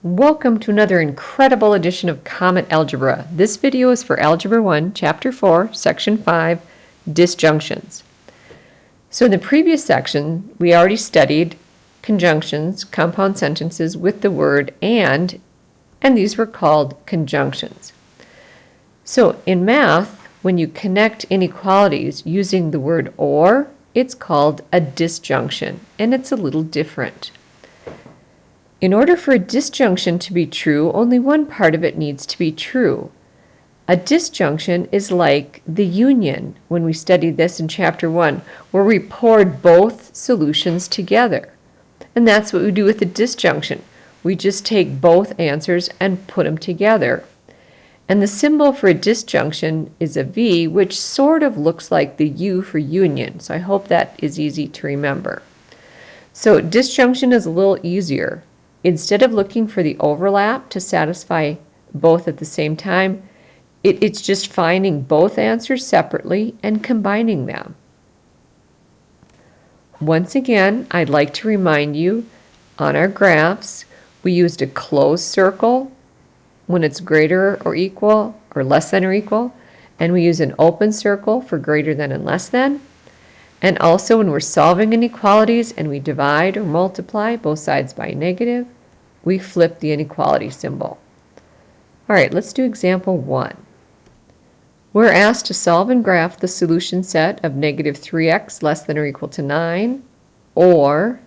Welcome to another incredible edition of Comet Algebra. This video is for Algebra 1, Chapter 4, Section 5, Disjunctions. So in the previous section, we already studied conjunctions, compound sentences with the word and these were called conjunctions. So in math, when you connect inequalities using the word or, it's called a disjunction, and it's a little different. In order for a disjunction to be true, only one part of it needs to be true. A disjunction is like the union when we studied this in Chapter 1, where we poured both solutions together. And that's what we do with a disjunction. We just take both answers and put them together. And the symbol for a disjunction is a V, which sort of looks like the U for union. So I hope that is easy to remember. So disjunction is a little easier. Instead of looking for the overlap to satisfy both at the same time, it's just finding both answers separately and combining them. Once again, I'd like to remind you, on our graphs, we used a closed circle when it's greater or equal or less than or equal, and we use an open circle for greater than and less than. And also when we're solving inequalities and we divide or multiply both sides by negative, we flip the inequality symbol. All right, let's do example 1. We're asked to solve and graph the solution set of negative 3x less than or equal to 9, or,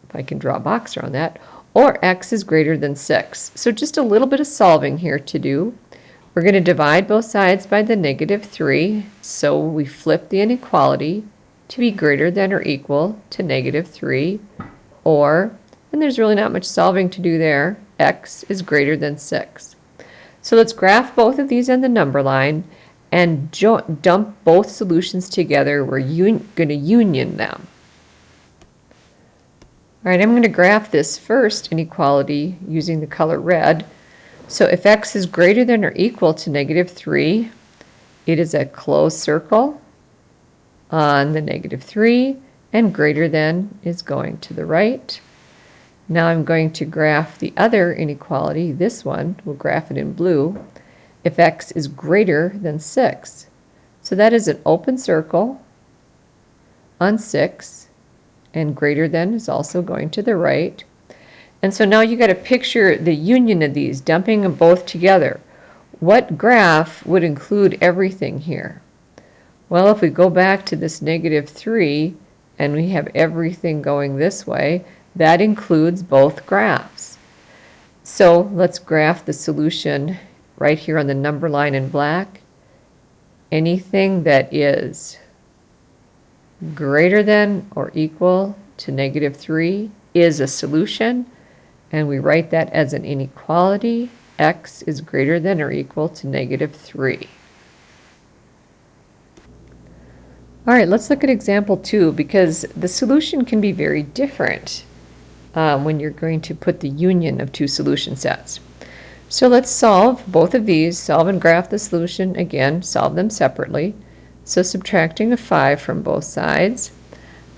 if I can draw a box around that, or x is greater than 6. So just a little bit of solving here to do. We're going to divide both sides by the negative 3, so we flip the inequality to be greater than or equal to negative 3, or, and there's really not much solving to do there, x is greater than 6. So let's graph both of these on the number line and dump both solutions together. We're going to union them. All right, I'm going to graph this first inequality using the color red. So if x is greater than or equal to negative 3, it is a closed circle on the negative 3, and greater than is going to the right. Now I'm going to graph the other inequality, this one, we'll graph it in blue, if x is greater than 6. So that is an open circle on 6, and greater than is also going to the right. And so now you got to picture the union of these, dumping them both together. What graph would include everything here? Well, if we go back to this negative 3 and we have everything going this way, that includes both graphs. So let's graph the solution right here on the number line in black. Anything that is greater than or equal to negative 3 is a solution. And we write that as an inequality. X is greater than or equal to negative 3. All right, let's look at example 2, because the solution can be very different when you're going to put the union of two solution sets. So let's solve both of these, solve and graph the solution. Again, solve them separately. So subtracting a 5 from both sides,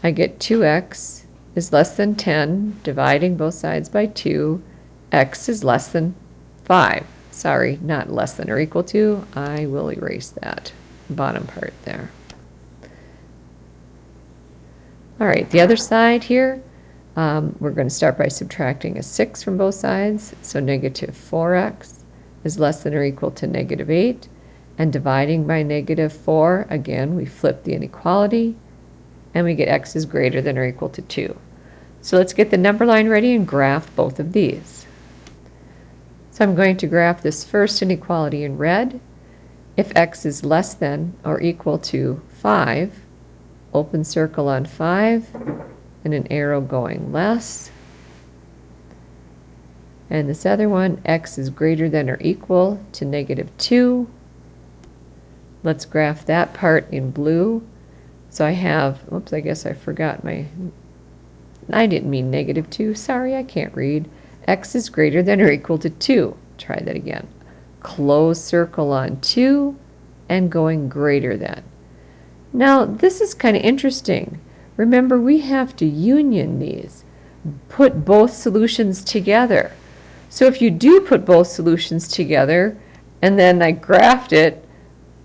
I get 2x is less than 10, dividing both sides by 2, x is less than 5. Sorry, not less than or equal to. I will erase that bottom part there. All right, the other side here, we're going to start by subtracting a 6 from both sides, so negative 4x is less than or equal to negative 8, and dividing by negative 4, again, we flip the inequality, and we get x is greater than or equal to 2. So let's get the number line ready and graph both of these. So I'm going to graph this first inequality in red. If x is less than or equal to 5, open circle on 5, and an arrow going less. And this other one, x is greater than or equal to negative 2. Let's graph that part in blue. So I have, oops, I guess I forgot I didn't mean negative 2. Sorry, I can't read. X is greater than or equal to 2. Try that again. Close circle on 2 and going greater than. Now, this is kind of interesting. Remember, we have to union these. put both solutions together. So if you do put both solutions together, and then I graphed it,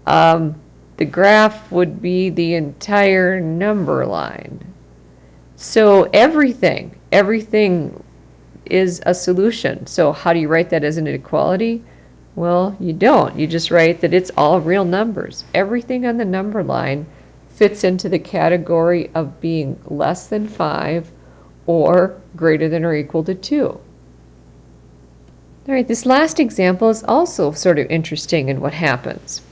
the graph would be the entire number line. So everything is a solution. So how do you write that as an inequality? Well, you don't. You just write that it's all real numbers. Everything on the number line fits into the category of being less than 5 or greater than or equal to 2. All right, this last example is also sort of interesting in what happens.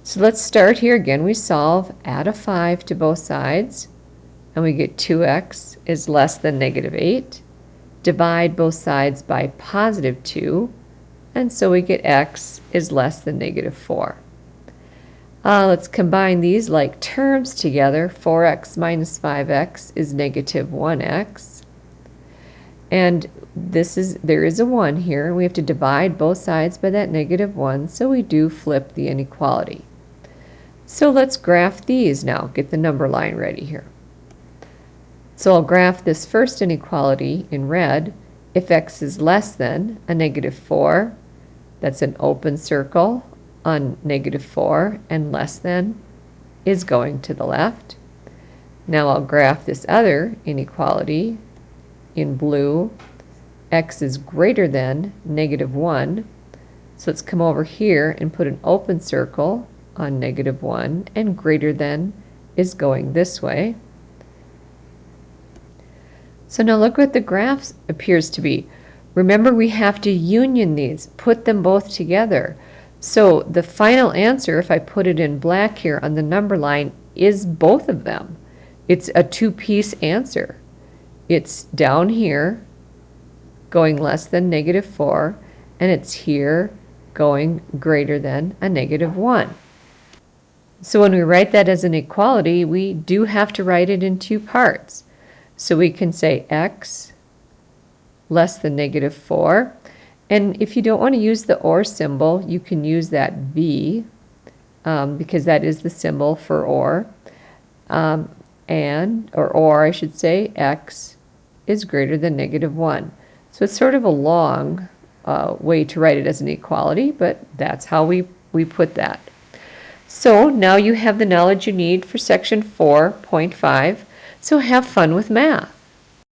So let's start here again. We solve, add a 5 to both sides, and we get 2x is less than negative 8. Divide both sides by positive 2, and so we get x is less than negative 4. Let's combine these like terms together. 4x minus 5x is negative 1x. And there is a 1 here. We have to divide both sides by that negative 1, so we do flip the inequality. So let's graph these now. Get the number line ready here. So I'll graph this first inequality in red. If x is less than a negative 4, that's an open circle on negative 4, and less than is going to the left. Now I'll graph this other inequality in blue. X is greater than negative 1. So let's come over here and put an open circle on negative 1, and greater than is going this way. So now look what the graph appears to be. Remember, we have to union these, put them both together. So the final answer, if I put it in black here on the number line, is both of them. It's a two-piece answer. It's down here going less than negative 4, and it's here going greater than a negative 1. So when we write that as an equality, we do have to write it in two parts. So we can say x less than negative 4. And if you don't want to use the or symbol, you can use that b, because that is the symbol for or. Or I should say, x is greater than negative 1. So it's sort of a long way to write it as an equality, but that's how we put that. So now you have the knowledge you need for section 4.5. So have fun with math.